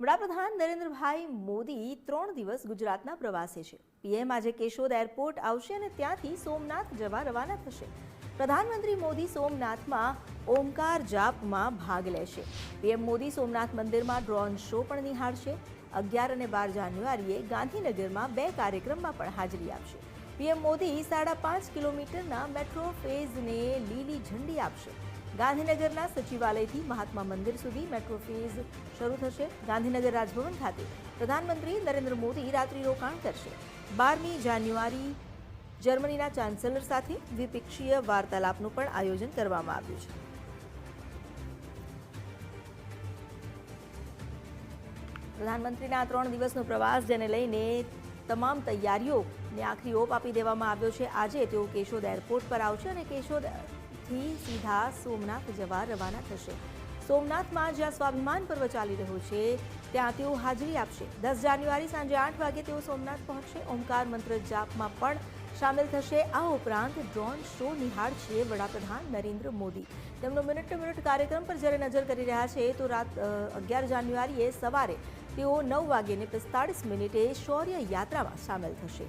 વડાપ્રધાન નરેન્દ્રભાઈ મોદી 3 દિવસ ગુજરાતના પ્રવાસે છે। પીએમ આજે કેશોદ એરપોર્ટ આવશે અને ત્યાંથી સોમનાથ જવા રવાના થશે। પ્રધાનમંત્રી મોદી સોમનાથમાં ઓમકાર જાપમાં ભાગ લેશે। પીએમ મોદી સોમનાથ મંદિરમાં ડ્રોન શો પણ નિહાળશે। 11 અને 12 જાન્યુઆરીએ ગાંધીનગરમાં 2 કાર્યક્રમમાં પણ હાજરી આપશે। પીએમ મોદી 5.5 કિલોમીટરના મેટ્રો ફેઝને લીલી ઝંડી આપશે। ગાંધીનગરના સચિવાલયથી મહાત્મા મંદિર સુધી મેટ્રો ફેઝ શરૂ થશે। ગાંધીનગર રાજભવન ખાતે પ્રધાનમંત્રી નરેન્દ્ર મોદી રાત્રિ રોકાણ કરશે। 12મી જાન્યુઆરી જર્મનીના ચાન્સેલર સાથે દ્વિપક્ષીય વાર્તાલાપનું પણ આયોજન કરવામાં આવ્યું છે। પ્રધાનમંત્રીના 3 દિવસનો પ્રવાસ જેને લઈને તમામ તૈયારીઓને આખરી ઓપ આપી દેવામાં આવ્યો છે। આજે તેઓ કેશોદ એરપોર્ટ પર આવશે અને કેશોદથી સીધા સોમનાથ જવા રવાના થશે। સોમનાથમાં જ્યાં સ્વાભિમાન પર્વ ચાલી રહ્યો છે ત્યાં તેઓ હાજરી આપશે। 10 જાન્યુઆરી સાંજે 8 વાગે તેઓ સોમનાથ પહોંચશે। ઓમકાર મંત્ર જાપમાં પણ સામેલ થશે। આ ઉપરાંત ડ્રોન શો નિહાળશે વડાપ્રધાન નરેન્દ્ર મોદી। તેમનો મિનિટ ટુ મિનિટ કાર્યક્રમ પર જ્યારે નજર કરી રહ્યા છે તો રાત 11 જાન્યુઆરીએ સવારે તેઓ 9:45 શૌર્ય યાત્રામાં સામેલ થશે।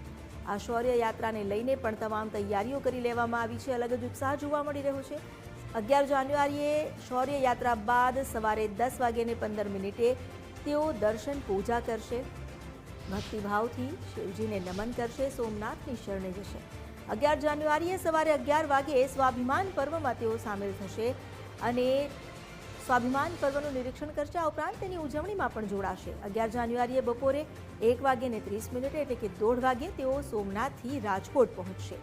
આ શૌર્ય યાત્રાને લઈને પણ તમામ તૈયારીઓ કરી લેવામાં આવી છે। અલગ જ ઉત્સાહ જોવા મળી રહ્યો છે। 11 જાન્યુઆરીએ શૌર્ય યાત્રા બાદ સવારે 10:15 તેઓ દર્શન પૂજા કરશે। ભક્તિભાવથી શિવજીને નમન કરશે। સોમનાથની શરણે જશે। 11 જાન્યુઆરીએ સવારે 11 વાગે સ્વાભિમાન પર્વમાં તેઓ સામેલ થશે અને સ્વાભિમાન પર્વનું નિરીક્ષણ કરશે। આ ઉપરાંત તેની ઉજવણીમાં પણ જોડાશે। 11 જાન્યુઆરીએ બપોરે 1:30 એટલે કે 1:30 વાગે તેઓ સોમનાથથી રાજકોટ પહોંચશે।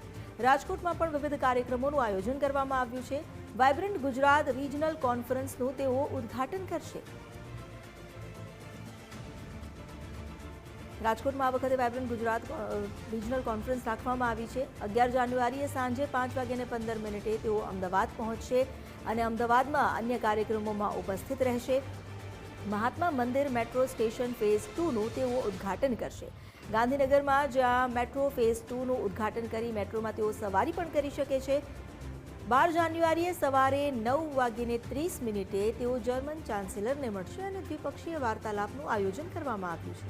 રાજકોટમાં પણ વિવિધ કાર્યક્રમોનું આયોજન કરવામાં આવ્યું છે। વાઇબ્રન્ટ ગુજરાત રિજનલ કોન્ફરન્સનું તેઓ ઉદ્ઘાટન કરશે। રાજકોટમાં આ વખતે વાઇબ્રન્ટ ગુજરાત રિજનલ કોન્ફરન્સ રાખવામાં આવી છે। 11 જાન્યુઆરીએ સાંજે 5:15 તેઓ અમદાવાદ પહોંચશે અને અમદાવાદમાં અન્ય કાર્યક્રમોમાં ઉપસ્થિત રહેશે। Mahatma Mandir metro station phase 2નું તેઓ ઉદ્ઘાટન કરશે। ગાંધીનગરમાં જ્યાં મેટ્રો ફેઝ 2નું ઉદ્ઘાટન કરી મેટ્રોમાં તેઓ સવારી પણ કરી શકે છે। 12 જાન્યુઆરીએ સવારે 9:30 તેઓ જર્મન ચાન્સેલરને મળશે અને દ્વિપક્ષીય વાર્તાલાપનું આયોજન કરવામાં આવ્યું છે।